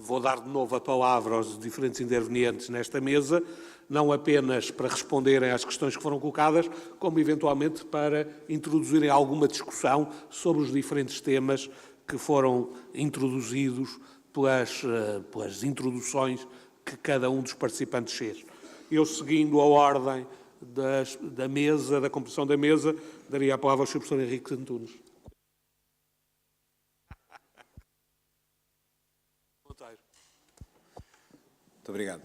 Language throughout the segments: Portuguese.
Vou dar de novo a palavra aos diferentes intervenientes nesta mesa, não apenas para responderem às questões que foram colocadas, como eventualmente para introduzirem alguma discussão sobre os diferentes temas que foram introduzidos pelas introduções que cada um dos participantes fez. Eu, seguindo a ordem da mesa, da composição da mesa, daria a palavra ao Sr. Professor Henrique Antunes. Muito obrigado.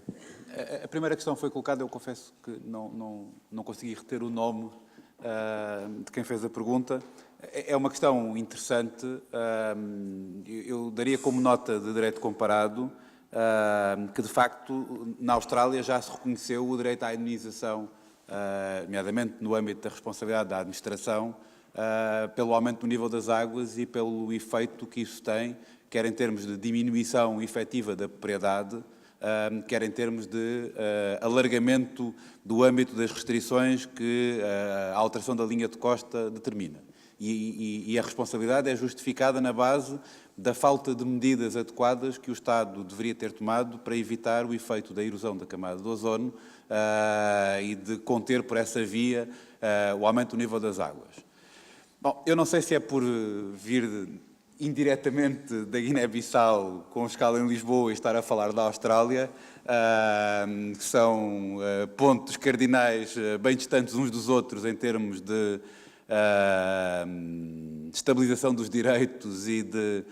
A primeira questão foi colocada, eu confesso que não consegui reter o nome de quem fez a pergunta. É uma questão interessante. Eu daria como nota de direito comparado que, de facto, na Austrália já se reconheceu o direito à indemnização, nomeadamente no âmbito da responsabilidade da administração, pelo aumento do nível das águas e pelo efeito que isso tem, quer em termos de diminuição efetiva da propriedade, quer em termos de alargamento do âmbito das restrições que a alteração da linha de costa determina. E a responsabilidade é justificada na base da falta de medidas adequadas que o Estado deveria ter tomado para evitar o efeito da erosão da camada de ozono e de conter por essa via o aumento do nível das águas. Bom, eu não sei se é por vir indiretamente da Guiné-Bissau com escala em Lisboa e estar a falar da Austrália, que são pontos cardinais bem distantes uns dos outros em termos de estabilização dos direitos e de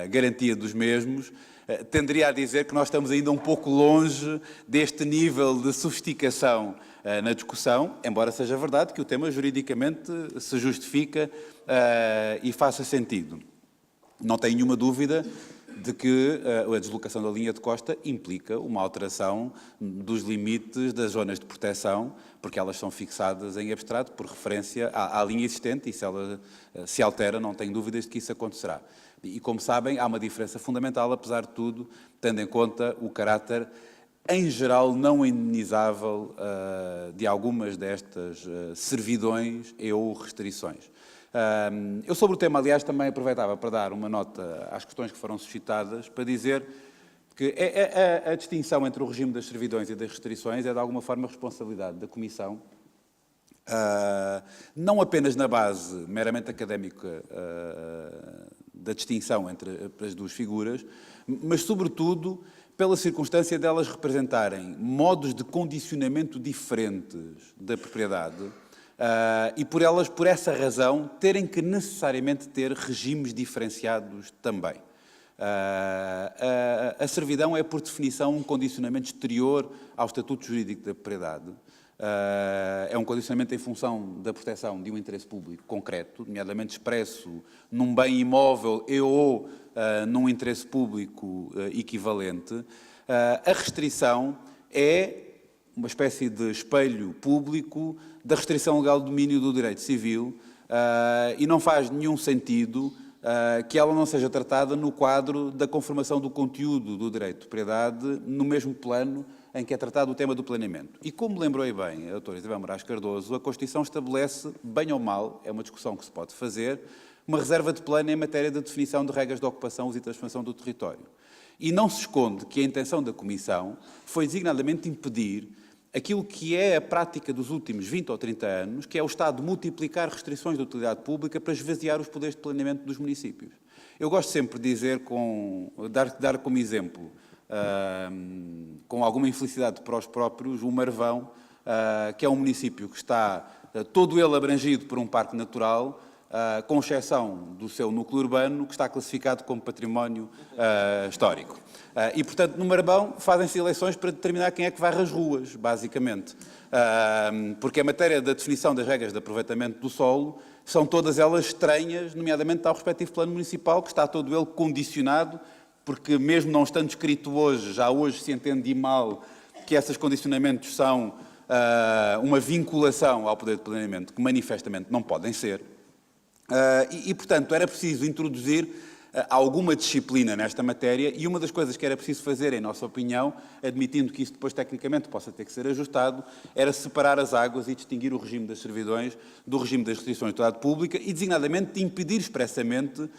garantia dos mesmos, tenderia a dizer que nós estamos ainda um pouco longe deste nível de sofisticação na discussão, embora seja verdade que o tema juridicamente se justifica e faça sentido. Não tenho nenhuma dúvida de que a deslocação da linha de costa implica uma alteração dos limites das zonas de proteção, porque elas são fixadas em abstrato por referência à linha existente e se ela se altera, não tenho dúvidas de que isso acontecerá. E como sabem, há uma diferença fundamental, apesar de tudo, tendo em conta o caráter em geral não indemnizável de algumas destas servidões e ou restrições. Eu sobre o tema, aliás, também aproveitava para dar uma nota às questões que foram suscitadas, para dizer que a distinção entre o regime das servidões e das restrições é de alguma forma responsabilidade da Comissão, não apenas na base meramente académica da distinção entre as duas figuras, mas sobretudo pela circunstância delas representarem modos de condicionamento diferentes da propriedade e por essa razão, terem que necessariamente ter regimes diferenciados também. A servidão é, por definição, um condicionamento exterior ao estatuto jurídico da propriedade. É um condicionamento em função da proteção de um interesse público concreto, nomeadamente expresso num bem imóvel e ou num interesse público equivalente. A restrição é uma espécie de espelho público da restrição legal do domínio do direito civil e não faz nenhum sentido que ela não seja tratada no quadro da conformação do conteúdo do direito de propriedade no mesmo plano em que é tratado o tema do planeamento. E como lembrou bem a doutora Isabel Moraes Cardoso, a Constituição estabelece, bem ou mal, é uma discussão que se pode fazer, uma reserva de plano em matéria de definição de regras de ocupação, uso e transformação do território. E não se esconde que a intenção da Comissão foi designadamente impedir aquilo que é a prática dos últimos 20 ou 30 anos, que é o Estado multiplicar restrições de utilidade pública para esvaziar os poderes de planeamento dos municípios. Eu gosto sempre de dizer, dar como exemplo, com alguma infelicidade para os próprios, o Marvão, que é um município que está todo ele abrangido por um parque natural, com exceção do seu núcleo urbano, que está classificado como património histórico. E, portanto, no Marvão fazem-se eleições para determinar quem é que varre as ruas, basicamente. Porque a matéria da definição das regras de aproveitamento do solo são todas elas estranhas, nomeadamente ao respectivo plano municipal, que está todo ele condicionado, porque mesmo não estando escrito hoje, já hoje se entende de mal que esses condicionamentos são uma vinculação ao poder de planeamento, que manifestamente não podem ser. Portanto, era preciso introduzir alguma disciplina nesta matéria e uma das coisas que era preciso fazer, em nossa opinião, admitindo que isso depois tecnicamente possa ter que ser ajustado, era separar as águas e distinguir o regime das servidões do regime das restrições de utilidade pública e, designadamente, impedir expressamente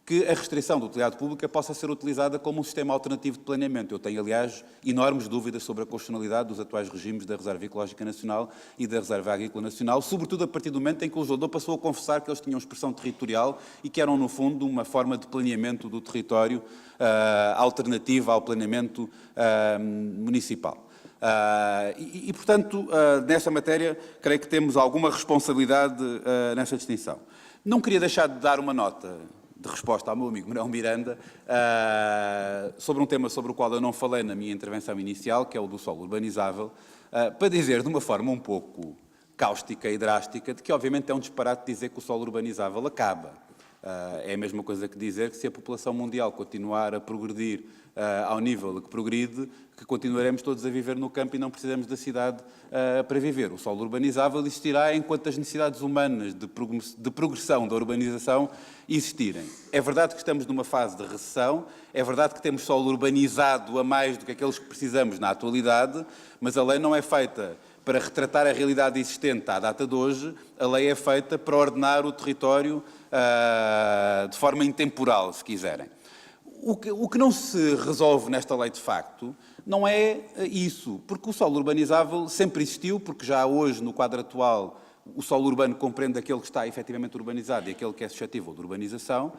que a restrição da utilidade pública possa ser utilizada como um sistema alternativo de planeamento. Eu tenho, aliás, enormes dúvidas sobre a constitucionalidade dos atuais regimes da Reserva Ecológica Nacional e da Reserva Agrícola Nacional, sobretudo a partir do momento em que o legislador passou a confessar que eles tinham expressão territorial e que eram, no fundo, uma forma de planeamento do território alternativa ao planeamento municipal. Portanto, nessa matéria, creio que temos alguma responsabilidade nessa distinção. Não queria deixar de dar uma nota de resposta ao meu amigo Manuel Miranda sobre um tema sobre o qual eu não falei na minha intervenção inicial, que é o do solo urbanizável, para dizer de uma forma um pouco cáustica e drástica de que, obviamente, é um disparate dizer que o solo urbanizável acaba. É a mesma coisa que dizer que se a população mundial continuar a progredir ao nível que progride, que continuaremos todos a viver no campo e não precisamos da cidade para viver. O solo urbanizável existirá enquanto as necessidades humanas de progressão da urbanização existirem. É verdade que estamos numa fase de recessão, é verdade que temos solo urbanizado a mais do que aqueles que precisamos na atualidade, mas a lei não é feita para retratar a realidade existente à data de hoje, a lei é feita para ordenar o território de forma intemporal, se quiserem. O que não se resolve nesta lei, de facto, não é isso, porque o solo urbanizável sempre existiu, porque já hoje, no quadro atual, o solo urbano compreende aquele que está efetivamente urbanizado e aquele que é suscetível de urbanização.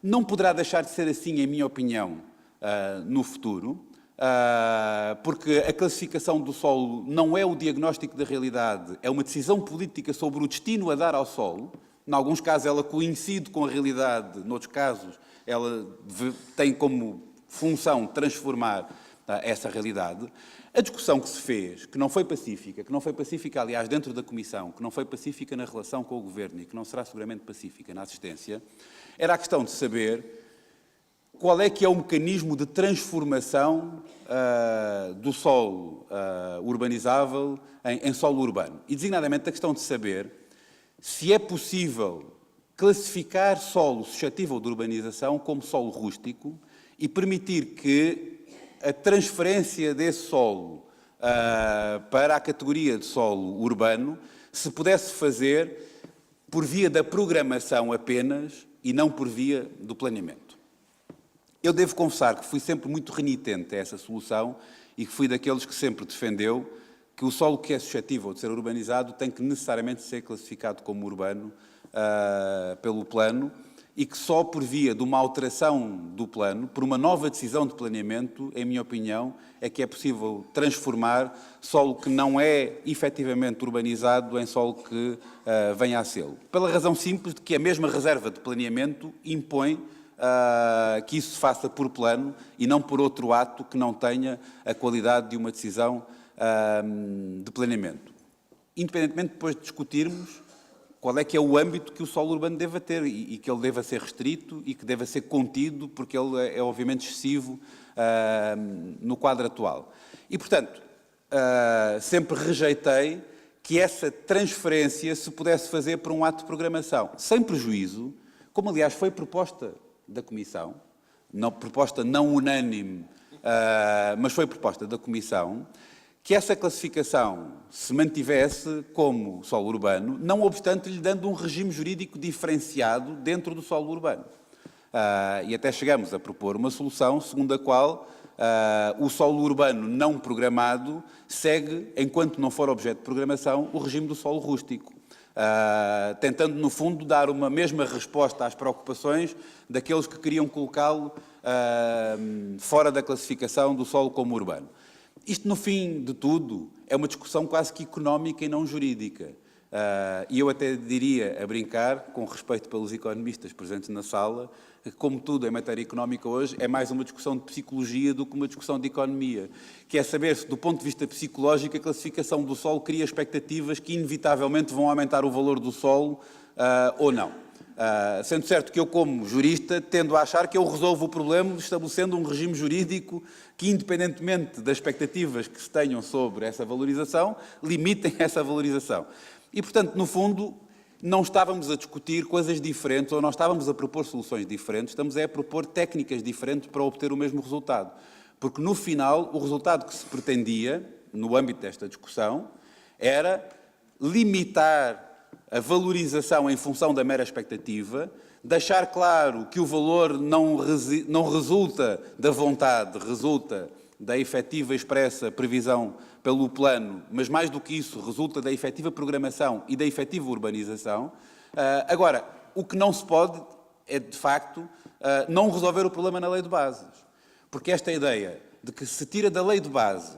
Não poderá deixar de ser assim, em minha opinião, no futuro, porque a classificação do solo não é o diagnóstico da realidade, é uma decisão política sobre o destino a dar ao solo. Em alguns casos ela coincide com a realidade, noutros casos ela tem como função transformar essa realidade. A discussão que se fez, que não foi pacífica, aliás, dentro da Comissão, que não foi pacífica na relação com o Governo e que não será seguramente pacífica na assistência, era a questão de saber qual é que é o mecanismo de transformação do solo urbanizável em solo urbano. E, designadamente, a questão de saber se é possível classificar solo suscetível de urbanização como solo rústico e permitir que a transferência desse solo para a categoria de solo urbano se pudesse fazer por via da programação apenas e não por via do planeamento. Eu devo confessar que fui sempre muito renitente a essa solução e que fui daqueles que sempre defendeu que o solo que é suscetível de ser urbanizado tem que necessariamente ser classificado como urbano pelo plano e que só por via de uma alteração do plano, por uma nova decisão de planeamento, em minha opinião, é que é possível transformar solo que não é efetivamente urbanizado em solo que venha a sê-lo. Pela razão simples de que a mesma reserva de planeamento impõe que isso se faça por plano e não por outro ato que não tenha a qualidade de uma decisão de planeamento. Independentemente depois de discutirmos qual é que é o âmbito que o solo urbano deva ter e que ele deva ser restrito e que deva ser contido, porque ele é obviamente excessivo no quadro atual. E, portanto, sempre rejeitei que essa transferência se pudesse fazer por um ato de programação, sem prejuízo, como aliás foi proposta da Comissão, proposta não unânime, mas foi proposta da Comissão, que essa classificação se mantivesse como solo urbano, não obstante lhe dando um regime jurídico diferenciado dentro do solo urbano. E até chegamos a propor uma solução segundo a qual o solo urbano não programado segue, enquanto não for objeto de programação, o regime do solo rústico, tentando, no fundo, dar uma mesma resposta às preocupações daqueles que queriam colocá-lo fora da classificação do solo como urbano. Isto, no fim de tudo, é uma discussão quase que económica e não jurídica. E eu até diria, a brincar, com respeito pelos economistas presentes na sala, que, como tudo em matéria económica hoje, é mais uma discussão de psicologia do que uma discussão de economia, que é saber se, do ponto de vista psicológico, a classificação do solo cria expectativas que, inevitavelmente, vão aumentar o valor do solo ou não. Sendo certo que eu, como jurista, tendo a achar que eu resolvo o problema estabelecendo um regime jurídico que, independentemente das expectativas que se tenham sobre essa valorização, limitem essa valorização. E, portanto, no fundo, não estávamos a discutir coisas diferentes ou não estávamos a propor soluções diferentes, estamos a propor técnicas diferentes para obter o mesmo resultado. Porque, no final, o resultado que se pretendia, no âmbito desta discussão, era limitar a valorização em função da mera expectativa, deixar claro que o valor não resulta da vontade, resulta da efetiva expressa previsão pelo plano, mas mais do que isso, resulta da efetiva programação e da efetiva urbanização. Agora, o que não se pode é, de facto, não resolver o problema na lei de bases. Porque esta ideia de que se tira da lei de bases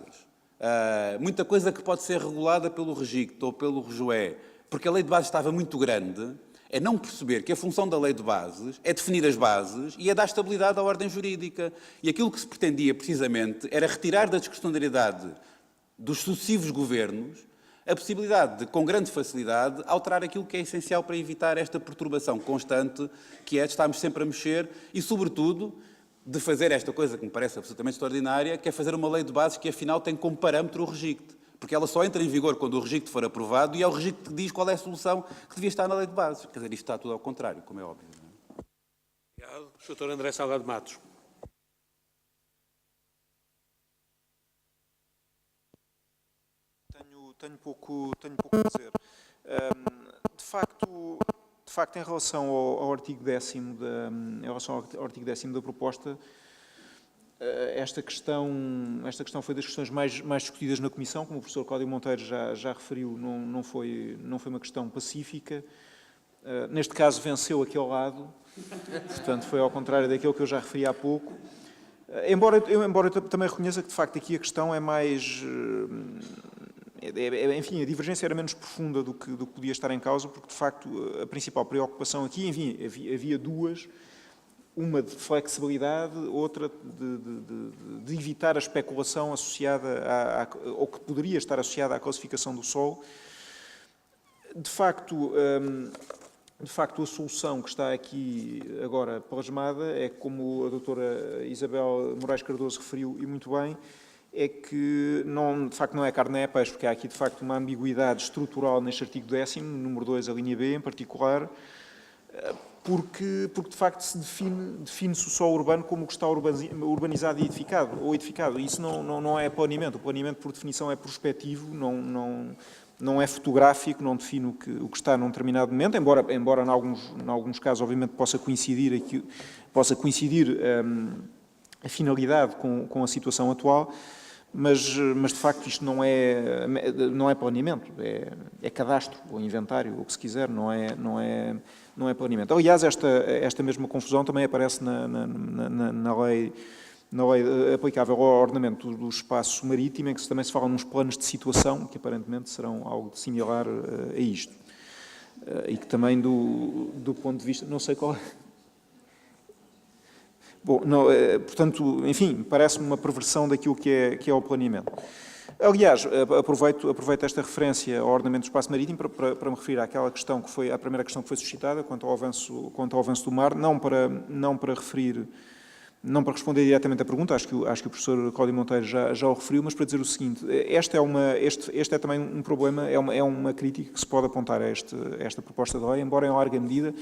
muita coisa que pode ser regulada pelo REGICT ou pelo REGOE, porque a lei de bases estava muito grande, é não perceber que a função da lei de bases é definir as bases e é dar estabilidade à ordem jurídica. E aquilo que se pretendia, precisamente, era retirar da discrecionalidade dos sucessivos governos a possibilidade de, com grande facilidade, alterar aquilo que é essencial para evitar esta perturbação constante, que é de estarmos sempre a mexer e, sobretudo, de fazer esta coisa que me parece absolutamente extraordinária, que é fazer uma lei de bases que, afinal, tem como parâmetro o REGICT. Porque ela só entra em vigor quando o REGICT for aprovado e é o REGICT que diz qual é a solução que devia estar na lei de bases. Quer dizer, isto está tudo ao contrário, como é óbvio. Obrigado. Sr. André Salgado Matos. Tenho pouco a dizer. De facto, em relação ao artigo 10º da proposta, esta questão foi das questões mais discutidas na Comissão, como o professor Cláudio Monteiro já referiu, não foi uma questão pacífica. Neste caso, venceu aquele lado, portanto, foi ao contrário daquilo que eu já referi há pouco. Embora eu também reconheça que, de facto, aqui a questão é mais... Enfim, a divergência era menos profunda do que podia estar em causa, porque, de facto, a principal preocupação aqui, enfim, havia duas, uma de flexibilidade, outra de evitar a especulação associada ou que poderia estar associada à classificação do solo. De facto, a solução que está aqui agora plasmada é, como a doutora Isabel Moraes Cardoso referiu, e muito bem, é que, de facto, não é carne nem é peixe, porque há aqui, de facto, uma ambiguidade estrutural neste artigo 10º, número 2, a linha B, em particular, porque de facto, se define-se o solo urbano como o que está urbanizado e edificado. E isso não é planeamento. O planeamento, por definição, é prospectivo, não é fotográfico, não define o que está num determinado momento, embora em alguns casos, obviamente, possa coincidir a finalidade com a situação atual, mas de facto isto não é planeamento, é cadastro ou inventário, o que se quiser, não é planeamento. Aliás, esta mesma confusão também aparece na lei aplicável ao ordenamento do espaço marítimo, em que também se fala nos planos de situação, que aparentemente serão algo similar a isto. E que também, do ponto de vista, não sei qual é. Bom, portanto, enfim, parece-me uma perversão daquilo que é o planeamento. Aliás, aproveito esta referência ao ordenamento do espaço marítimo para me referir àquela questão que foi a primeira questão que foi suscitada quanto ao avanço do mar, não para responder diretamente à pergunta, acho que o professor Cláudio Monteiro já o referiu, mas para dizer o seguinte: este é também um problema, é uma crítica que se pode apontar a esta proposta de lei, embora em larga medida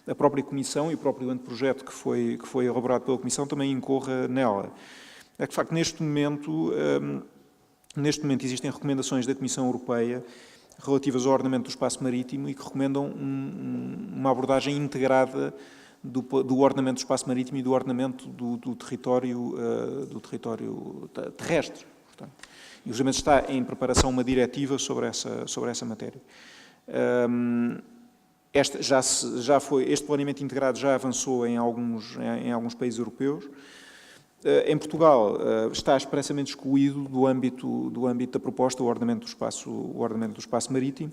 a própria Comissão e o próprio anteprojeto que foi elaborado pela Comissão também incorra nela. É que, de facto, neste momento existem recomendações da Comissão Europeia relativas ao ordenamento do espaço marítimo e que recomendam uma abordagem integrada do ordenamento do espaço marítimo e do ordenamento do território terrestre. Portanto, e, justamente, está em preparação uma diretiva sobre essa matéria. Este planeamento integrado já avançou em alguns países europeus. Em Portugal está expressamente excluído do âmbito da proposta o ordenamento do espaço marítimo.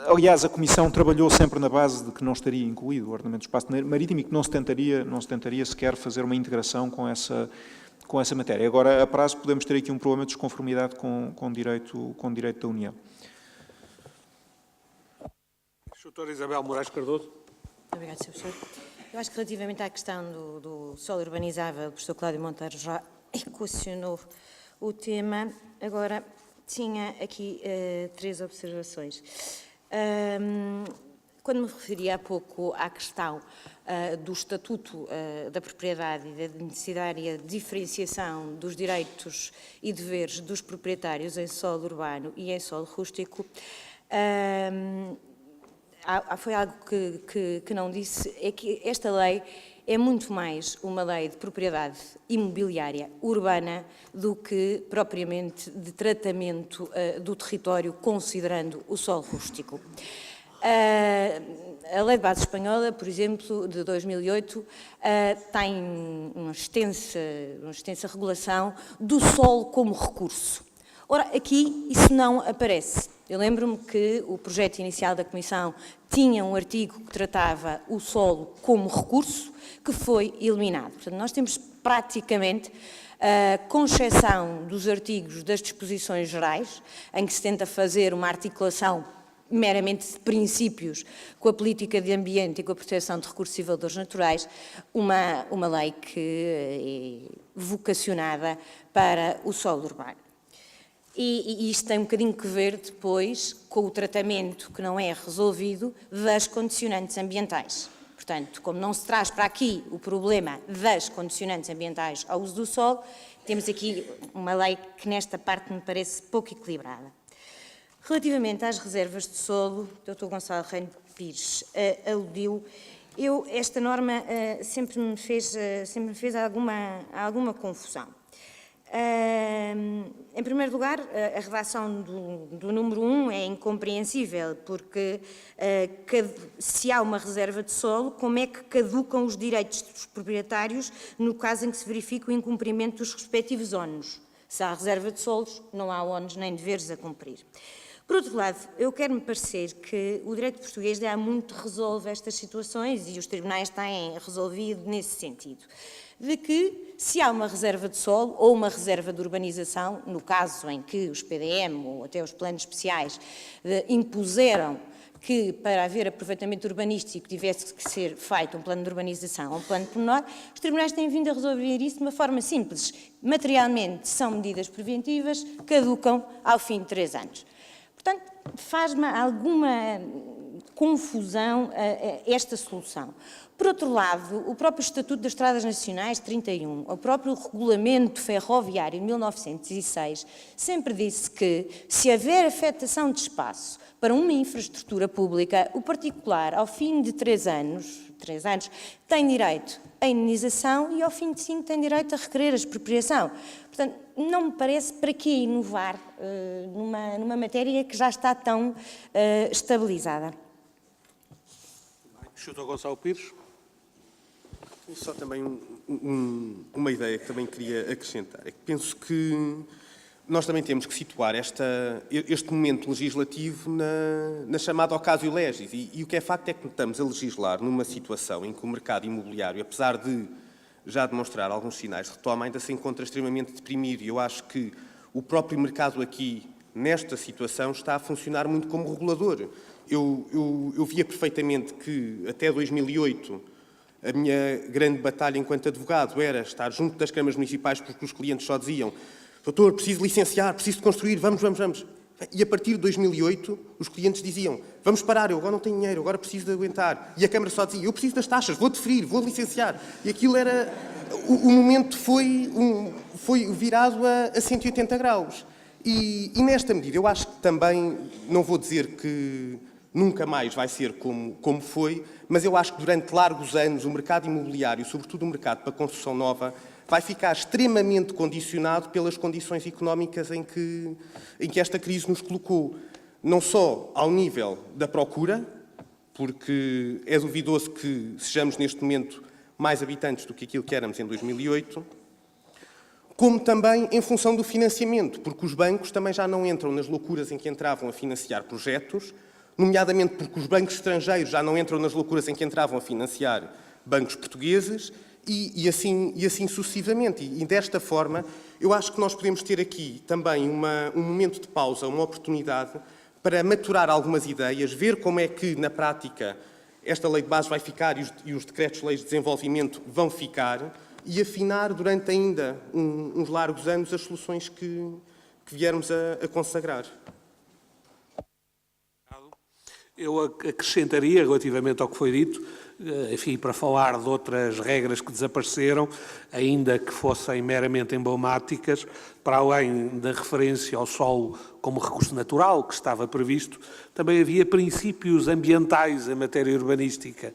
Aliás, a Comissão trabalhou sempre na base de que não estaria incluído o ordenamento do espaço marítimo e que não se tentaria sequer fazer uma integração com essa matéria. Agora, a prazo, podemos ter aqui um problema de desconformidade com o direito da União. Doutora Isabel Moraes Cardoso. Obrigada, Sr. Professor. Eu acho que relativamente à questão do solo urbanizável, o professor Cláudio Monteiro já equacionou o tema. Agora, tinha aqui 3 observações. Quando me referi há pouco à questão do estatuto da propriedade e da necessária diferenciação dos direitos e deveres dos proprietários em solo urbano e em solo rústico, foi algo que não disse, é que esta lei é muito mais uma lei de propriedade imobiliária urbana do que propriamente de tratamento do território, considerando o solo rústico. A Lei de Base Espanhola, por exemplo, de 2008, tem uma extensa regulação do solo como recurso. Ora, aqui isso não aparece. Eu lembro-me que o projeto inicial da Comissão tinha um artigo que tratava o solo como recurso, que foi eliminado. Portanto, nós temos praticamente, com exceção dos artigos das disposições gerais, em que se tenta fazer uma articulação meramente de princípios com a política de ambiente e com a proteção de recursos e valores naturais, uma lei que é vocacionada para o solo urbano. E isto tem um bocadinho que ver depois com o tratamento que não é resolvido das condicionantes ambientais. Portanto, como não se traz para aqui o problema das condicionantes ambientais ao uso do solo, temos aqui uma lei que nesta parte me parece pouco equilibrada. Relativamente às reservas de solo, o Dr. Gonçalo Reino Pires aludiu, esta norma sempre me fez alguma confusão. Em primeiro lugar, a redação do número 1 é incompreensível, porque se há uma reserva de solo, como é que caducam os direitos dos proprietários no caso em que se verifique o incumprimento dos respectivos ónus? Se há reserva de solos, não há ónus nem deveres a cumprir. Por outro lado, eu quero-me parecer que o direito português há muito resolve estas situações e os tribunais têm resolvido nesse sentido, de que se há uma reserva de solo ou uma reserva de urbanização, no caso em que os PDM ou até os planos especiais impuseram que para haver aproveitamento urbanístico tivesse que ser feito um plano de urbanização ou um plano pormenor, os tribunais têm vindo a resolver isso de uma forma simples. Materialmente são medidas preventivas, caducam ao fim de 3 anos. Portanto, faz-me alguma confusão esta solução. Por outro lado, o próprio Estatuto das Estradas Nacionais, 31, o próprio Regulamento Ferroviário, de 1906, sempre disse que, se houver afetação de espaço para uma infraestrutura pública, o particular, ao fim de 3 anos, tem direito à indenização e, ao fim de 5, tem direito a requerer a expropriação. Portanto, não me parece para que inovar numa matéria que já está tão estabilizada. Dr. Gonçalo Pires. Só também uma ideia que também queria acrescentar. É que penso que nós também temos que situar este momento legislativo na chamada ocasio legis. E o que é facto é que estamos a legislar numa situação em que o mercado imobiliário, apesar de já demonstrar alguns sinais de retoma, ainda se encontra extremamente deprimido. E eu acho que o próprio mercado aqui, nesta situação, está a funcionar muito como regulador. Eu via perfeitamente que, até 2008, a minha grande batalha enquanto advogado era estar junto das câmaras municipais, porque os clientes só diziam: doutor, preciso licenciar, preciso de construir, vamos. E a partir de 2008, os clientes diziam: vamos parar, eu agora não tenho dinheiro, agora preciso de aguentar. E a Câmara só dizia: eu preciso das taxas, vou deferir, vou licenciar. E aquilo era... O momento foi virado a 180 graus. E nesta medida, eu acho que também, não vou dizer que nunca mais vai ser como foi, mas eu acho que durante largos anos o mercado imobiliário, sobretudo o mercado para construção nova, vai ficar extremamente condicionado pelas condições económicas em que esta crise nos colocou. Não só ao nível da procura, porque é duvidoso que sejamos neste momento mais habitantes do que aquilo que éramos em 2008, como também em função do financiamento, porque os bancos também já não entram nas loucuras em que entravam a financiar projetos, nomeadamente porque os bancos estrangeiros já não entram nas loucuras em que entravam a financiar bancos portugueses, e assim sucessivamente. E desta forma, eu acho que nós podemos ter aqui também um momento de pausa, uma oportunidade para maturar algumas ideias, ver como é que, na prática, esta lei de base vai ficar e os decretos-leis de desenvolvimento vão ficar, e afinar durante ainda uns largos anos as soluções que viermos a consagrar. Eu acrescentaria, relativamente ao que foi dito, enfim, para falar de outras regras que desapareceram, ainda que fossem meramente emblemáticas, para além da referência ao solo como recurso natural, que estava previsto, também havia princípios ambientais em matéria urbanística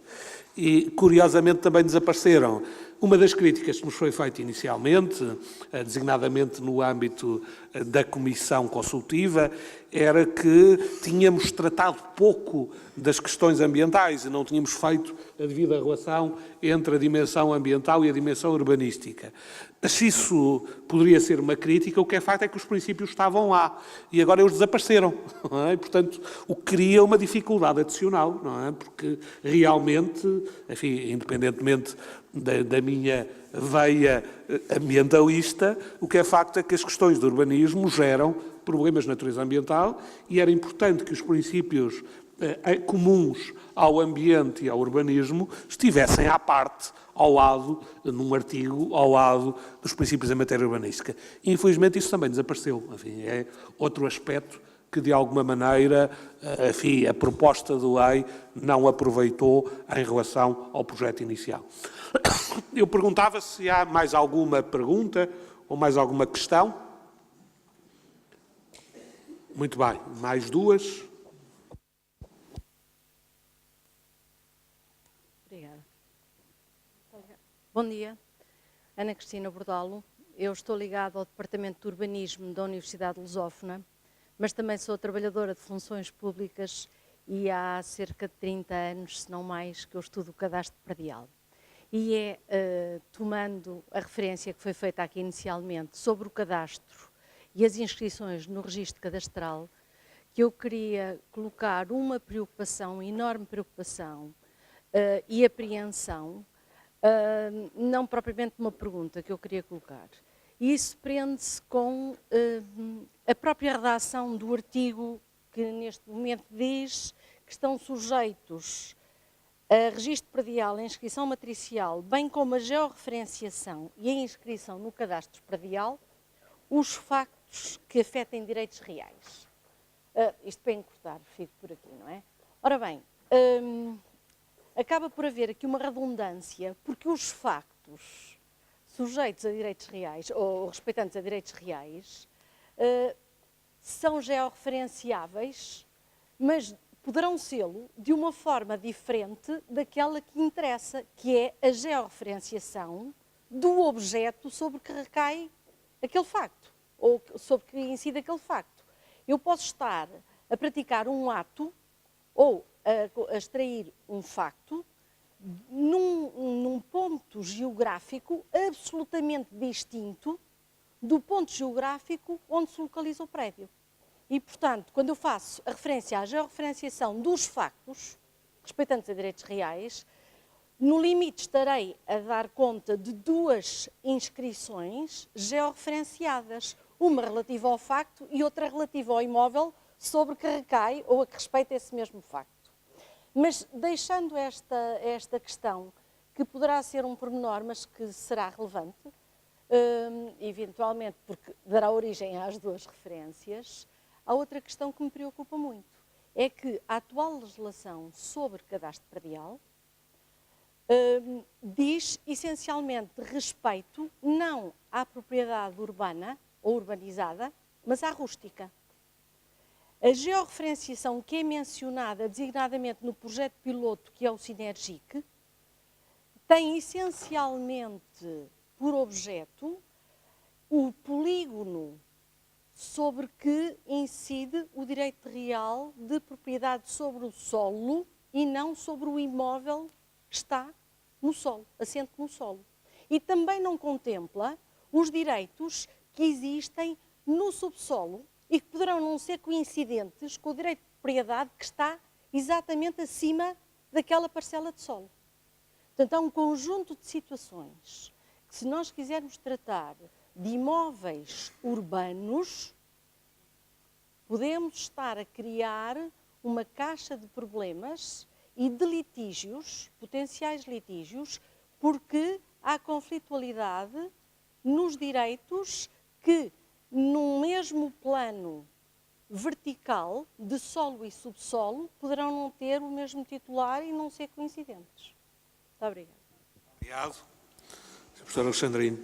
e, curiosamente, também desapareceram. Uma das críticas que nos foi feita inicialmente, designadamente no âmbito da Comissão Consultiva, era que tínhamos tratado pouco das questões ambientais e não tínhamos feito a devida relação entre a dimensão ambiental e a dimensão urbanística. Se isso poderia ser uma crítica, o que é facto é que os princípios estavam lá e agora eles desapareceram. Não é? Portanto, o que cria uma dificuldade adicional, não é? Porque realmente, enfim, independentemente da minha veia ambientalista, o que é facto é que as questões do urbanismo geram problemas de natureza ambiental e era importante que os princípios comuns ao ambiente e ao urbanismo estivessem à parte, ao lado, num artigo, ao lado dos princípios em matéria urbanística. Infelizmente isso também desapareceu. Enfim, é outro aspecto que, de alguma maneira, enfim, a proposta de lei não aproveitou em relação ao projeto inicial. Eu perguntava se há mais alguma pergunta ou mais alguma questão. Muito bem, mais duas. Obrigada. Bom dia, Ana Cristina Bordalo. Eu estou ligada ao Departamento de Urbanismo da Universidade Lusófona, mas também sou trabalhadora de funções públicas e há cerca de 30 anos, se não mais, que eu estudo o cadastro predial. E tomando a referência que foi feita aqui inicialmente sobre o cadastro e as inscrições no registro cadastral, que eu queria colocar uma preocupação, enorme preocupação e apreensão, não propriamente uma pergunta que eu queria colocar. E isso prende-se com a própria redação do artigo que neste momento diz que estão sujeitos a registro predial, a inscrição matricial, bem como a georreferenciação e a inscrição no cadastro predial, os factos que afetem direitos reais. Isto para encurtar, fico por aqui, não é? Ora bem, acaba por haver aqui uma redundância, porque os factos sujeitos a direitos reais, ou respeitantes a direitos reais, são georreferenciáveis, mas poderão sê-lo de uma forma diferente daquela que interessa, que é a georreferenciação do objeto sobre que recai aquele facto, ou sobre que incide aquele facto. Eu posso estar a praticar um ato ou a extrair um facto num ponto geográfico absolutamente distinto do ponto geográfico onde se localiza o prédio. E, portanto, quando eu faço a referência à georreferenciação dos factos, respeitantes a direitos reais, no limite estarei a dar conta de duas inscrições georreferenciadas, uma relativa ao facto e outra relativa ao imóvel sobre que recai ou a que respeita esse mesmo facto. Mas deixando esta questão, que poderá ser um pormenor, mas que será relevante, eventualmente porque dará origem às duas referências, há outra questão que me preocupa muito, é que a atual legislação sobre cadastro predial diz essencialmente respeito não à propriedade urbana ou urbanizada, mas à rústica. A georreferenciação que é mencionada designadamente no projeto piloto, que é o Sinergic, tem essencialmente por objeto o polígono sobre que incide o direito real de propriedade sobre o solo e não sobre o imóvel que está no solo, assente no solo. E também não contempla os direitos que existem no subsolo e que poderão não ser coincidentes com o direito de propriedade que está exatamente acima daquela parcela de solo. Portanto, há um conjunto de situações que, se nós quisermos tratar de imóveis urbanos, podemos estar a criar uma caixa de problemas e de litígios, potenciais litígios, porque há conflitualidade nos direitos que, num mesmo plano vertical de solo e subsolo, poderão não ter o mesmo titular e não ser coincidentes. Muito obrigada. Obrigado. Sr. Professor Alexandrino.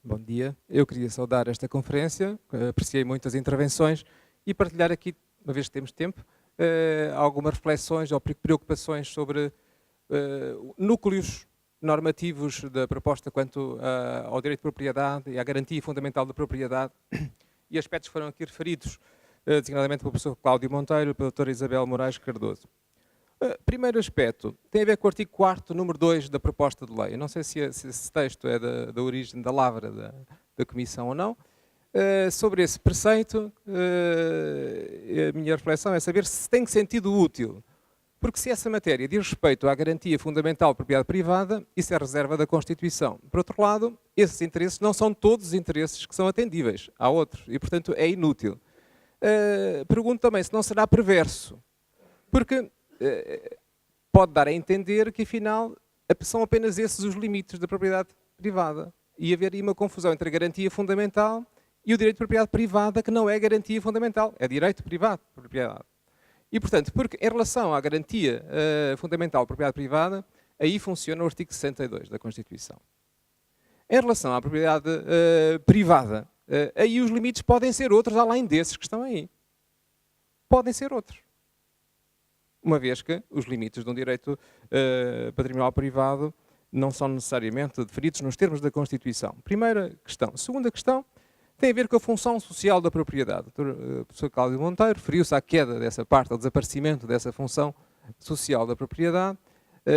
Bom dia. Eu queria saudar esta conferência, apreciei muitas intervenções e partilhar aqui, uma vez que temos tempo, algumas reflexões ou preocupações sobre núcleos normativos da proposta quanto ao direito de propriedade e à garantia fundamental da propriedade e aspectos que foram aqui referidos, designadamente pelo professor Cláudio Monteiro e pela doutora Isabel Moraes Cardoso. Primeiro aspecto, tem a ver com o artigo 4º, número 2 da proposta de lei. Eu não sei se esse texto é da origem da lavra da Comissão ou não. Sobre esse preceito, a minha reflexão é saber se tem sentido útil. Porque se essa matéria diz respeito à garantia fundamental de propriedade privada, isso é reserva da Constituição. Por outro lado, esses interesses não são todos os interesses que são atendíveis. Há outros. E, portanto, é inútil. Pergunto também se não será perverso. Porque pode dar a entender que, afinal, são apenas esses os limites da propriedade privada. E haver aí uma confusão entre a garantia fundamental e o direito de propriedade privada, que não é garantia fundamental, é direito privado de propriedade. E, portanto, porque em relação à garantia fundamental de propriedade privada, aí funciona o artigo 62 da Constituição. Em relação à propriedade privada, aí os limites podem ser outros, além desses que estão aí. Podem ser outros. Uma vez que os limites de um direito patrimonial privado não são necessariamente definidos nos termos da Constituição. Primeira questão. Segunda questão tem a ver com a função social da propriedade. O professor Cláudio Monteiro referiu-se à queda dessa parte, ao desaparecimento dessa função social da propriedade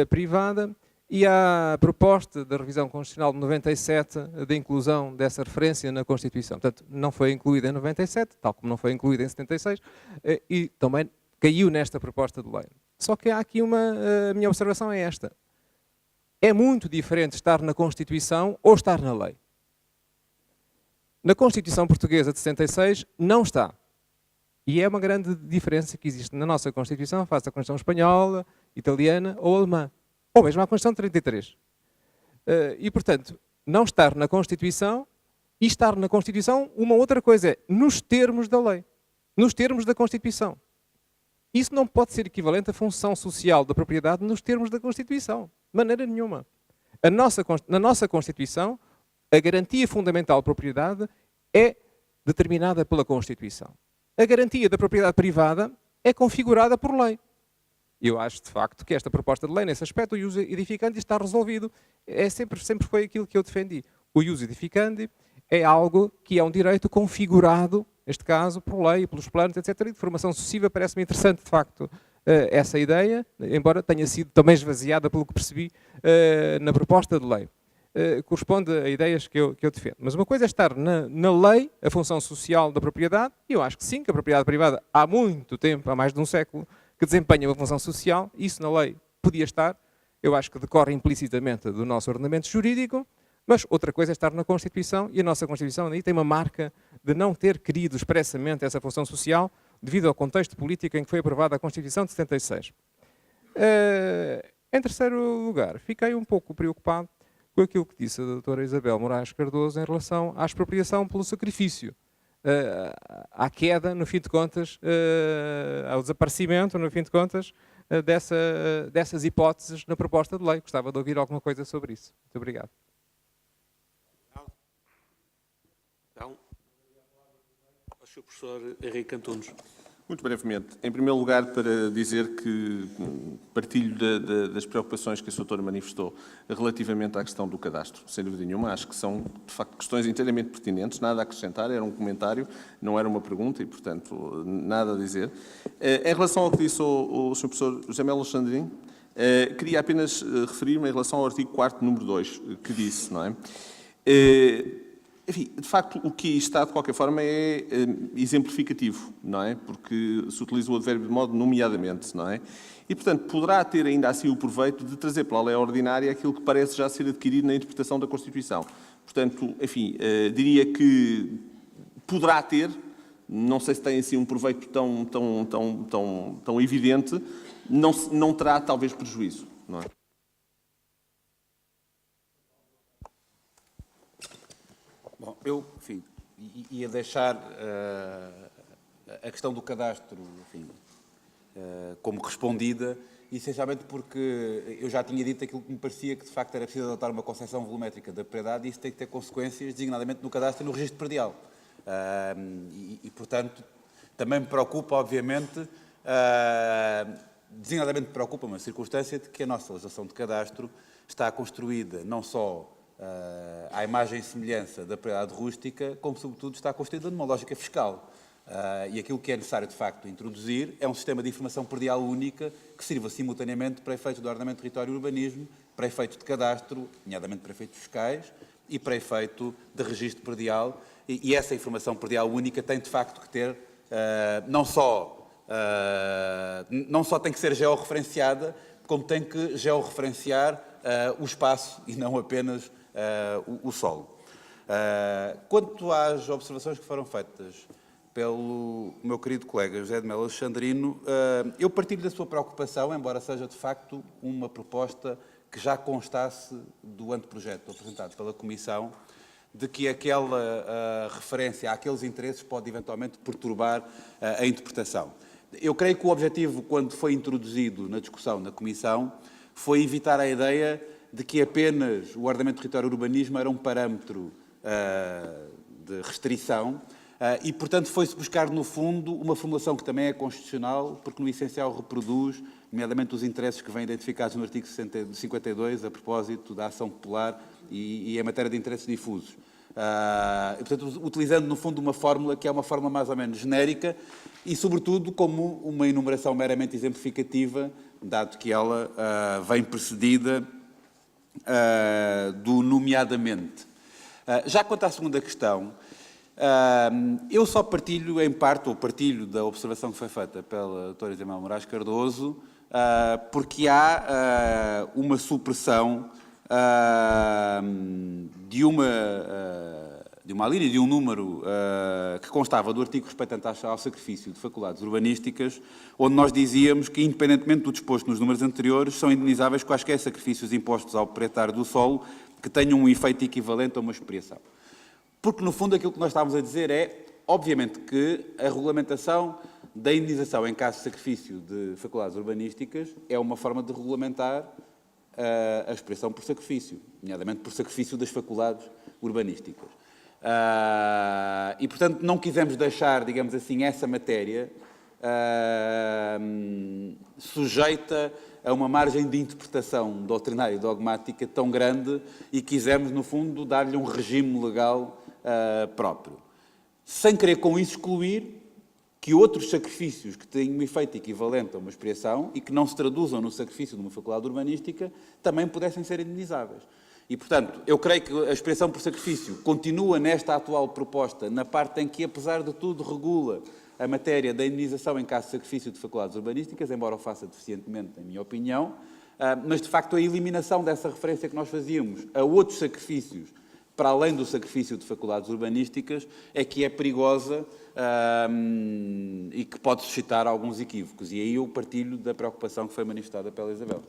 privada e à proposta da revisão constitucional de 97 da inclusão dessa referência na Constituição. Portanto, não foi incluída em 97, tal como não foi incluída em 76, e também caiu nesta proposta de lei. Só que há aqui a minha observação é esta. É muito diferente estar na Constituição ou estar na lei. Na Constituição Portuguesa de 66 não está. E é uma grande diferença que existe na nossa Constituição face à Constituição Espanhola, Italiana ou Alemã. Ou mesmo à Constituição de 33. E, portanto, não estar na Constituição e estar na Constituição, uma outra coisa é nos termos da lei. Nos termos da Constituição. Isso não pode ser equivalente à função social da propriedade nos termos da Constituição. De maneira nenhuma. Na nossa Constituição, a garantia fundamental de propriedade é determinada pela Constituição. A garantia da propriedade privada é configurada por lei. Eu acho, de facto, que esta proposta de lei, nesse aspecto, o uso edificandi está resolvido. Sempre foi aquilo que eu defendi. O uso edificandi é algo que é um direito configurado, neste caso, por lei, pelos planos, etc. E de formação sucessiva parece-me interessante, de facto, essa ideia, embora tenha sido também esvaziada, pelo que percebi, na proposta de lei. Corresponde a ideias que eu defendo. Mas uma coisa é estar na lei, a função social da propriedade, e eu acho que sim, que a propriedade privada há muito tempo, há mais de um século, que desempenha uma função social, isso na lei podia estar, eu acho que decorre implicitamente do nosso ordenamento jurídico, mas outra coisa é estar na Constituição, e a nossa Constituição aí tem uma marca de não ter querido expressamente essa função social, devido ao contexto político em que foi aprovada a Constituição de 76. Em terceiro lugar, fiquei um pouco preocupado com aquilo que disse a doutora Isabel Moraes Cardoso em relação à expropriação pelo sacrifício, à queda, no fim de contas, ao desaparecimento, no fim de contas, dessas hipóteses na proposta de lei. Gostava de ouvir alguma coisa sobre isso. Muito obrigado. Então, o Sr. Professor Henrique Antunes. Muito brevemente. Em primeiro lugar, para dizer que partilho das preocupações que a Sra. Doutora manifestou relativamente à questão do cadastro. Sem dúvida nenhuma, acho que são, de facto, questões inteiramente pertinentes, nada a acrescentar, era um comentário, não era uma pergunta e, portanto, nada a dizer. Em relação ao que disse o Sr. Professor José Melo Alexandrino, queria apenas referir-me em relação ao artigo 4º, número 2, que disse, não é? Enfim, de facto, o que está, de qualquer forma, é exemplificativo, não é? Porque se utiliza o advérbio de modo nomeadamente, não é? E, portanto, poderá ter ainda assim o proveito de trazer pela lei ordinária aquilo que parece já ser adquirido na interpretação da Constituição. Portanto, enfim, diria que poderá ter, não sei se tem assim um proveito tão evidente, não terá talvez prejuízo, não é? Bom, eu, enfim, ia deixar a questão do cadastro, enfim, como respondida, essencialmente porque eu já tinha dito aquilo que me parecia que, de facto, era preciso adotar uma concepção volumétrica da propriedade e isso tem que ter consequências, designadamente no cadastro e no registro predial. Portanto, também me preocupa, obviamente, designadamente me preocupa uma circunstância de que a nossa legislação de cadastro está construída não só à imagem e semelhança da propriedade rústica, como, sobretudo, está construída numa lógica fiscal. E aquilo que é necessário, de facto, introduzir é um sistema de informação predial única que sirva simultaneamente para efeitos de ordenamento, território e urbanismo, para efeitos de cadastro, nomeadamente para efeitos fiscais, e para efeito de registro predial. E essa informação predial única tem, de facto, que ter, não só tem que ser georreferenciada, como tem que georreferenciar o espaço e não apenas o solo. Quanto às observações que foram feitas pelo meu querido colega José de Melo Alexandrino, eu partilho da sua preocupação, embora seja de facto uma proposta que já constasse do anteprojeto apresentado pela Comissão, de que aquela referência àqueles interesses pode eventualmente perturbar a interpretação. Eu creio que o objetivo, quando foi introduzido na discussão na Comissão, foi evitar a ideia de que apenas o ordenamento, território e urbanismo era um parâmetro de restrição, e, portanto, foi-se buscar, no fundo, uma formulação que também é constitucional, porque, no essencial, reproduz, nomeadamente, os interesses que vêm identificados no artigo 52, a propósito da ação popular e em matéria de interesses difusos. E, portanto, utilizando, no fundo, uma fórmula que é uma fórmula mais ou menos genérica e, sobretudo, como uma enumeração meramente exemplificativa, dado que ela vem precedida do nomeadamente. Já quanto à segunda questão, eu só partilho, em parte, ou partilho da observação que foi feita pela doutora Isabel Moraes Cardoso, porque há uma supressão de uma linha, de um número que constava do artigo respeitante ao sacrifício de faculdades urbanísticas, onde nós dizíamos que, independentemente do disposto nos números anteriores, são indenizáveis quaisquer sacrifícios impostos ao proprietário do solo que tenham um efeito equivalente a uma expropriação. Porque, no fundo, aquilo que nós estávamos a dizer é, obviamente, que a regulamentação da indenização em caso de sacrifício de faculdades urbanísticas é uma forma de regulamentar a expropriação por sacrifício, nomeadamente por sacrifício das faculdades urbanísticas. E, portanto, não quisemos deixar, digamos assim, essa matéria sujeita a uma margem de interpretação doutrinária e dogmática tão grande e quisemos, no fundo, dar-lhe um regime legal próprio. Sem querer com isso excluir que outros sacrifícios que têm um efeito equivalente a uma expropriação e que não se traduzam no sacrifício de uma faculdade urbanística também pudessem ser indenizáveis. E, portanto, eu creio que a expropriação por sacrifício continua nesta atual proposta, na parte em que, apesar de tudo, regula a matéria da indenização em caso de sacrifício de faculdades urbanísticas, embora o faça deficientemente, na minha opinião, mas, de facto, a eliminação dessa referência que nós fazíamos a outros sacrifícios, para além do sacrifício de faculdades urbanísticas, é que é perigosa e que pode suscitar alguns equívocos. E aí eu partilho da preocupação que foi manifestada pela Isabel.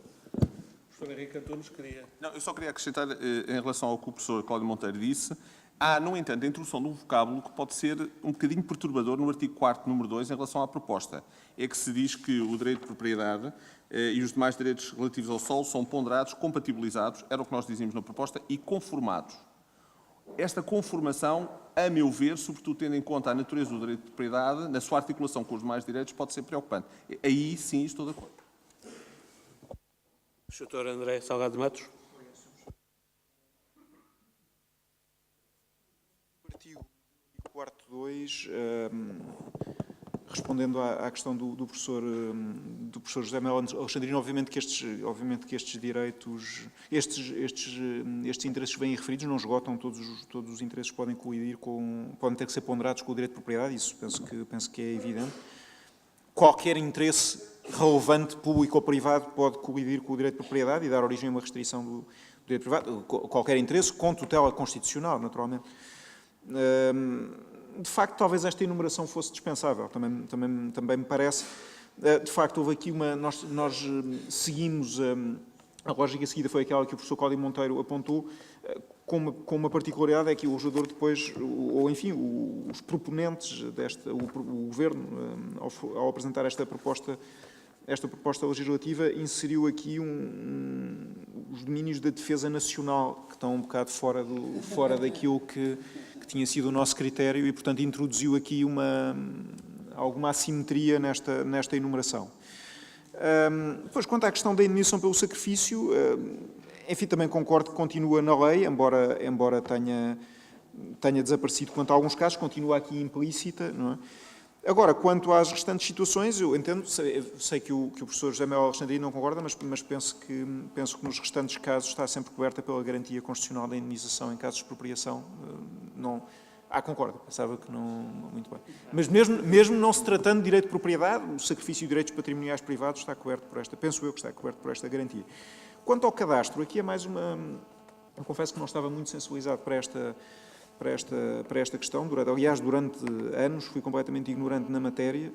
Professor Henrique Antunes, queria... Não, eu só queria acrescentar, em relação ao que o professor Cláudio Monteiro disse, há, no entanto, a introdução de um vocábulo que pode ser um bocadinho perturbador no artigo 4º, número 2, em relação à proposta. É que se diz que o direito de propriedade e os demais direitos relativos ao solo são ponderados, compatibilizados, era o que nós dizíamos na proposta, e conformados. Esta conformação, a meu ver, sobretudo tendo em conta a natureza do direito de propriedade, na sua articulação com os demais direitos, pode ser preocupante. Aí sim estou de acordo. Doutor André Salgado de Matos. Artigo 4.2, respondendo à questão do professor José Melo Alexandrino, obviamente que estes direitos, estes interesses bem referidos não esgotam, todos os interesses podem colidir podem ter que ser ponderados com o direito de propriedade, isso penso que é evidente. Qualquer interesse relevante, público ou privado, pode colidir com o direito de propriedade e dar origem a uma restrição do direito privado. Qualquer interesse com tutela constitucional, naturalmente. De facto, talvez esta enumeração fosse dispensável, também me parece. De facto, houve aqui nós seguimos, a lógica seguida foi aquela que o professor Cláudio Monteiro apontou, com uma particularidade é que o legislador depois, ou enfim, os proponentes o Governo, ao apresentar esta proposta esta proposta legislativa inseriu aqui os domínios da defesa nacional, que estão um bocado fora daquilo que tinha sido o nosso critério e, portanto, introduziu aqui alguma assimetria nesta enumeração. Depois, quanto à questão da indenização pelo sacrifício, enfim, também concordo que continua na lei, embora tenha desaparecido quanto a alguns casos, continua aqui implícita, não é? Agora, quanto às restantes situações, eu entendo, sei que o professor José Manuel Alexandrino não concorda, mas penso que nos restantes casos está sempre coberta pela garantia constitucional da indenização em casos de expropriação. Concordo, pensava que não... Muito bem. Mas mesmo não se tratando de direito de propriedade, o sacrifício de direitos patrimoniais privados está coberto por esta, penso eu que está coberto por esta garantia. Quanto ao cadastro, aqui é mais uma... Eu confesso que não estava muito sensibilizado para esta questão. Aliás, durante anos fui completamente ignorante na matéria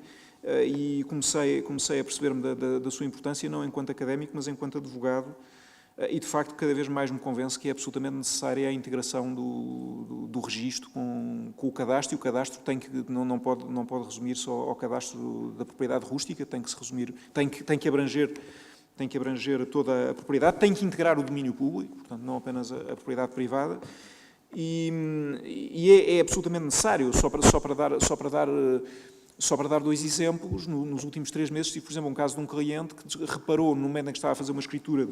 e comecei a perceber-me da sua importância, não enquanto académico, mas enquanto advogado. E, de facto, cada vez mais me convence que é absolutamente necessária a integração do registro com o cadastro, e o cadastro não pode resumir só ao cadastro da propriedade rústica, tem que abranger toda a propriedade, tem que integrar o domínio público, portanto, não apenas a propriedade privada, e é absolutamente necessário, só para dar dois exemplos. Nos últimos 3 meses tive, por exemplo, um caso de um cliente que reparou, no momento em que estava a fazer uma escritura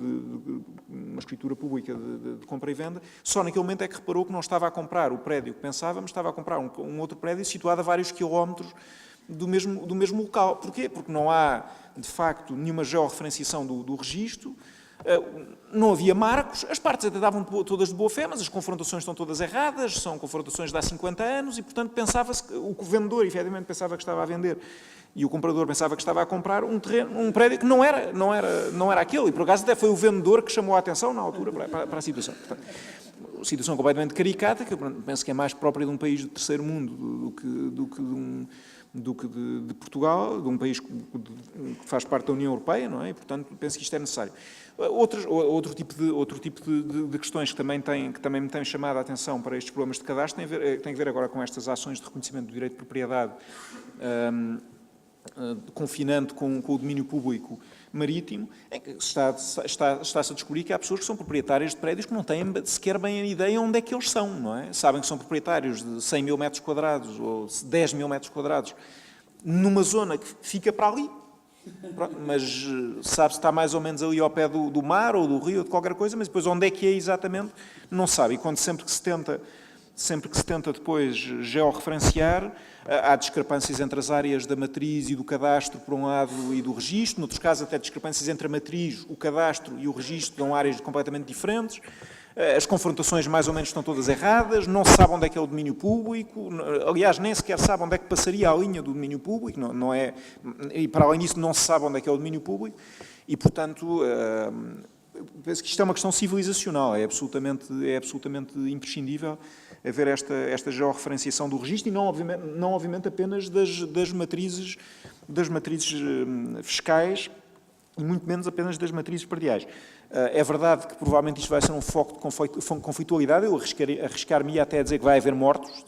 pública de compra e venda, só naquele momento é que reparou que não estava a comprar o prédio que pensava, mas estava a comprar um outro prédio situado a vários quilómetros do mesmo local. Porquê? Porque não há, de facto, nenhuma georreferenciação do registro, não havia marcos, as partes até davam todas de boa fé, mas as confrontações estão todas erradas, são confrontações de há 50 anos e, portanto, pensava-se que o vendedor, efetivamente, pensava que estava a vender e o comprador pensava que estava a comprar um prédio que não era aquele. E, por acaso, até foi o vendedor que chamou a atenção, na altura, para a situação. Portanto, uma situação completamente caricata, que eu penso que é mais própria de um país do terceiro mundo do que de Portugal, de um país que faz parte da União Europeia, não é? E, portanto, penso que isto é necessário. Outro tipo de questões que também me têm chamado a atenção para estes problemas de cadastro tem a ver agora com estas ações de reconhecimento do direito de propriedade confinante com o domínio público marítimo, em que está-se a descobrir que há pessoas que são proprietárias de prédios que não têm sequer bem a ideia onde é que eles são, não é? Sabem que são proprietários de 100 mil metros quadrados ou 10 mil metros quadrados numa zona que fica para ali, mas sabe se está mais ou menos ali ao pé do mar ou do rio ou de qualquer coisa, mas depois onde é que é exatamente não sabe. E sempre que se tenta depois georreferenciar, há discrepâncias entre as áreas da matriz e do cadastro, por um lado, e do registro. Noutros casos, até discrepâncias entre a matriz, o cadastro e o registro dão áreas completamente diferentes. As confrontações, mais ou menos, estão todas erradas. Não se sabe onde é que é o domínio público. Aliás, nem sequer sabe onde é que passaria a linha do domínio público. Não é, e, para além disso, não se sabe onde é que é o domínio público. E, portanto, penso que isto é uma questão civilizacional. É absolutamente imprescindível haver esta georreferenciação do registro e não obviamente apenas das matrizes fiscais e muito menos apenas das matrizes prediais. É verdade que provavelmente isto vai ser um foco de conflitualidade. Eu arriscar-me até a dizer que vai haver mortos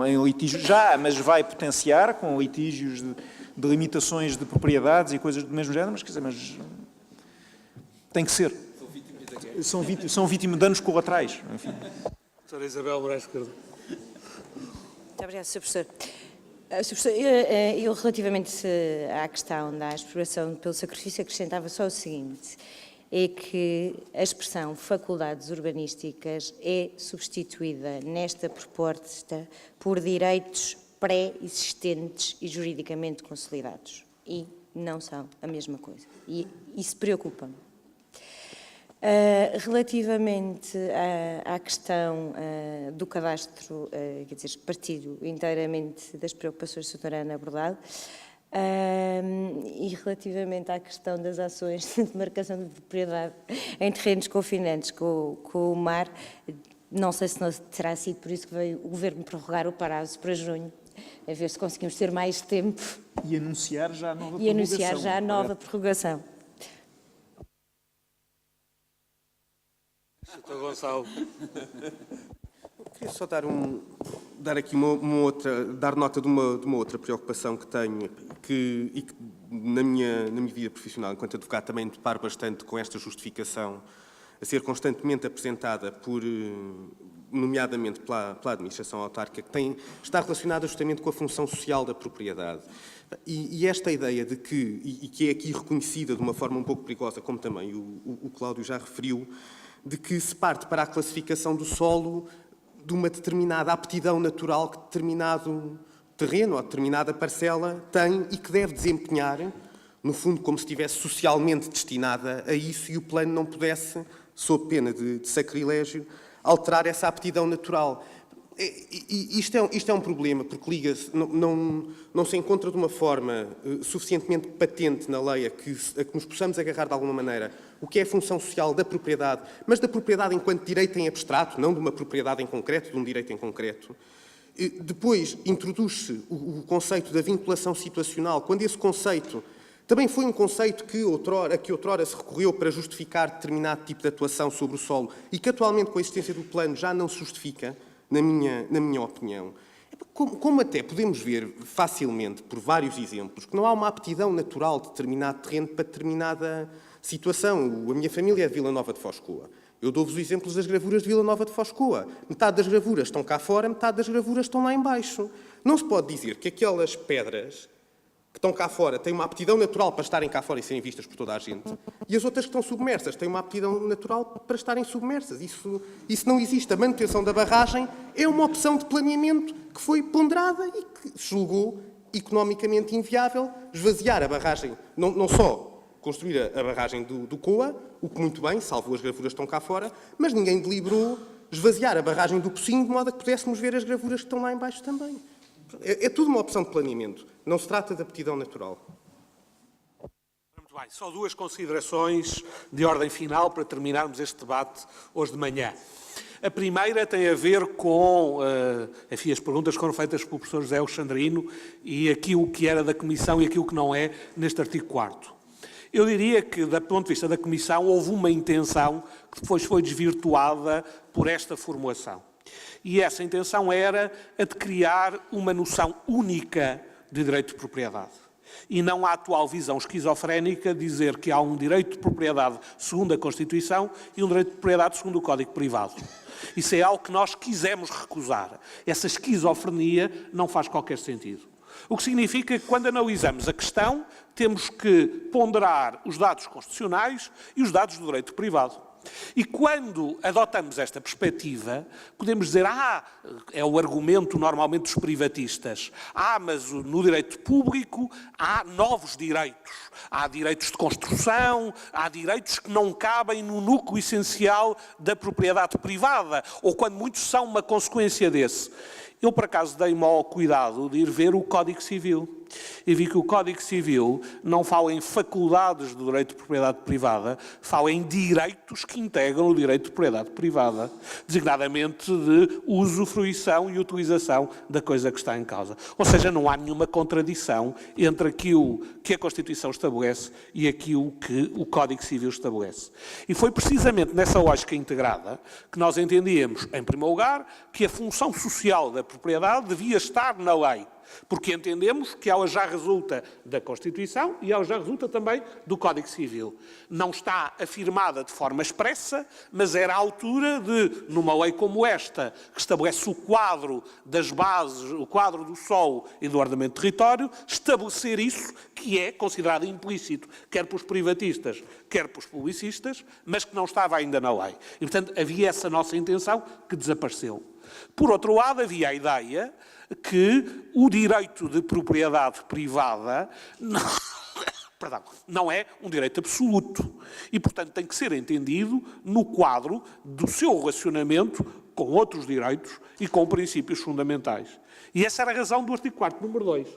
em litígios já, mas vai potenciar com litígios de limitações de propriedades e coisas do mesmo género, mas quer dizer, mas tem que ser. São vítimas de danos colaterais. Enfim. Doutora Isabel Moraes Cardoso. Muito obrigada, Sr. Professor. Sr. Professor, eu relativamente à questão da exploração pelo sacrifício acrescentava só o seguinte, é que a expressão faculdades urbanísticas é substituída nesta proposta por direitos pré-existentes e juridicamente consolidados. E não são a mesma coisa. E isso preocupa-me. Relativamente à questão do cadastro, quer dizer, partido inteiramente das preocupações que a doutora Ana abordado, e relativamente à questão das ações de demarcação de propriedade em terrenos confinantes com o mar, não sei se não terá sido por isso que veio o Governo prorrogar o prazo para junho, a ver se conseguimos ter mais tempo. E anunciar já a nova prorrogação. E anunciar já a nova prorrogação. Doutor Gonçalo. Queria só dar nota de uma outra preocupação que tenho e que na minha vida profissional, enquanto advogado, também me deparo bastante com esta justificação a ser constantemente apresentada nomeadamente pela administração autárquica, que está relacionada justamente com a função social da propriedade. E esta ideia de que é aqui reconhecida de uma forma um pouco perigosa, como também o Cláudio já referiu, de que se parte para a classificação do solo de uma determinada aptidão natural que determinado terreno ou determinada parcela tem e que deve desempenhar, no fundo, como se estivesse socialmente destinada a isso e o plano não pudesse, sob pena de sacrilégio, alterar essa aptidão natural. Isto é um problema, porque liga-se, não se encontra de uma forma suficientemente patente na lei a que nos possamos agarrar de alguma maneira o que é a função social da propriedade, mas da propriedade enquanto direito em abstrato, não de uma propriedade em concreto, de um direito em concreto. Depois introduz-se o conceito da vinculação situacional, quando esse conceito também foi um conceito a que outrora se recorreu para justificar determinado tipo de atuação sobre o solo e que atualmente, com a existência do plano, já não se justifica, na minha opinião. Como até podemos ver facilmente, por vários exemplos, que não há uma aptidão natural de determinado terreno para determinada situação. A minha família é de Vila Nova de Foscoa. Eu dou-vos os exemplos das gravuras de Vila Nova de Foscoa. Metade das gravuras estão cá fora, metade das gravuras estão lá em baixo. Não se pode dizer que aquelas pedras que estão cá fora têm uma aptidão natural para estarem cá fora e serem vistas por toda a gente, e as outras que estão submersas têm uma aptidão natural para estarem submersas. Isso não existe. A manutenção da barragem é uma opção de planeamento que foi ponderada e que julgou economicamente inviável esvaziar a barragem, não só construir a barragem do Coa, o que muito bem, salvo as gravuras que estão cá fora, mas ninguém deliberou esvaziar a barragem do Pocinho de modo a que pudéssemos ver as gravuras que estão lá em baixo também. É tudo uma opção de planeamento. Não se trata de aptidão natural. Muito bem. Só duas considerações de ordem final para terminarmos este debate hoje de manhã. A primeira tem a ver com enfim, as perguntas que foram feitas pelo professor José Alexandrino e aquilo que era da Comissão e aquilo que não é neste artigo 4º. Eu diria que, do ponto de vista da Comissão, houve uma intenção que depois foi desvirtuada por esta formulação. E essa intenção era a de criar uma noção única de direito de propriedade. E não a atual visão esquizofrénica de dizer que há um direito de propriedade segundo a Constituição e um direito de propriedade segundo o Código Privado. Isso é algo que nós quisemos recusar. Essa esquizofrenia não faz qualquer sentido. O que significa que, quando analisamos a questão, temos que ponderar os dados constitucionais e os dados do direito privado. E quando adotamos esta perspectiva, podemos dizer, é o argumento normalmente dos privatistas, mas no direito público há novos direitos. Há direitos de construção, há direitos que não cabem no núcleo essencial da propriedade privada, ou quando muitos são uma consequência desse. Eu, por acaso, dei-me ao cuidado de ir ver o Código Civil e vi que o Código Civil não fala em faculdades do direito de propriedade privada, fala em direitos que integram o direito de propriedade privada, designadamente de uso, fruição e utilização da coisa que está em causa. Ou seja, não há nenhuma contradição entre aquilo que a Constituição estabelece e aquilo que o Código Civil estabelece. E foi precisamente nessa lógica integrada que nós entendíamos, em primeiro lugar, que a função social da propriedade devia estar na lei, porque entendemos que ela já resulta da Constituição e ela já resulta também do Código Civil. Não está afirmada de forma expressa, mas era a altura de, numa lei como esta, que estabelece o quadro das bases, o quadro do solo e do ordenamento do território, estabelecer isso que é considerado implícito, quer pelos privatistas, quer pelos publicistas, mas que não estava ainda na lei. E, portanto, havia essa nossa intenção que desapareceu. Por outro lado, havia a ideia que o direito de propriedade privada não é um direito absoluto e, portanto, tem que ser entendido no quadro do seu relacionamento com outros direitos e com princípios fundamentais. E essa era a razão do artigo 4º, número 2.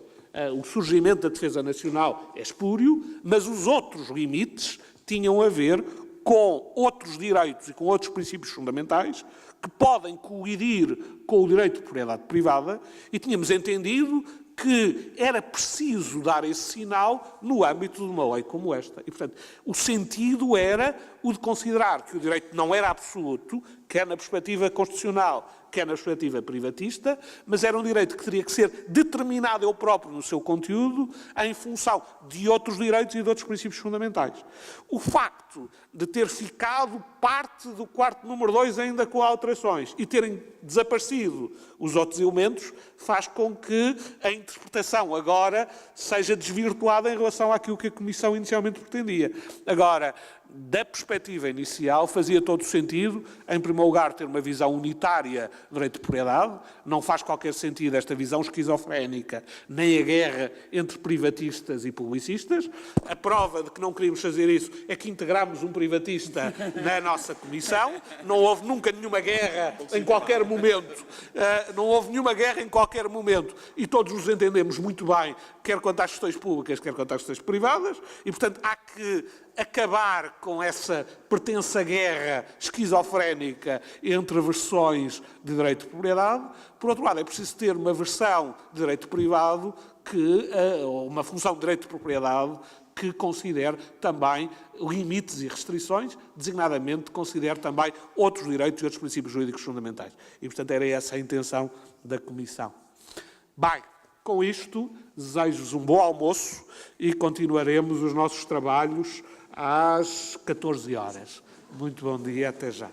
O surgimento da defesa nacional é espúrio, mas os outros limites tinham a ver com outros direitos e com outros princípios fundamentais que podem colidir com o direito de propriedade privada e tínhamos entendido que era preciso dar esse sinal no âmbito de uma lei como esta. E, portanto, o sentido era o de considerar que o direito não era absoluto, quer na perspectiva constitucional, quer na perspectiva privatista, mas era um direito que teria que ser determinado ele próprio no seu conteúdo em função de outros direitos e de outros princípios fundamentais. O facto de ter ficado parte do quarto número 2 ainda com alterações e terem desaparecido os outros elementos faz com que a interpretação agora seja desvirtuada em relação àquilo que a Comissão inicialmente pretendia. Agora, da perspectiva inicial, fazia todo o sentido, em primeiro lugar, ter uma visão unitária do direito de propriedade. Não faz qualquer sentido esta visão esquizofrénica, nem a guerra entre privatistas e publicistas. A prova de que não queríamos fazer isso é que integramos um privatista na nossa comissão. Não houve nunca nenhuma guerra em qualquer momento. Não houve nenhuma guerra em qualquer momento. E todos nos entendemos muito bem, quer quanto às questões públicas, quer quanto às questões privadas. E, portanto, há que acabar com essa pretensa guerra esquizofrénica entre versões de direito de propriedade. Por outro lado, é preciso ter uma versão de direito privado, ou uma função de direito de propriedade, que considere também limites e restrições, designadamente considere também outros direitos e outros princípios jurídicos fundamentais. E, portanto, era essa a intenção da Comissão. Bem, com isto, desejo-vos um bom almoço e continuaremos os nossos trabalhos às 14 horas. Muito bom dia, até já.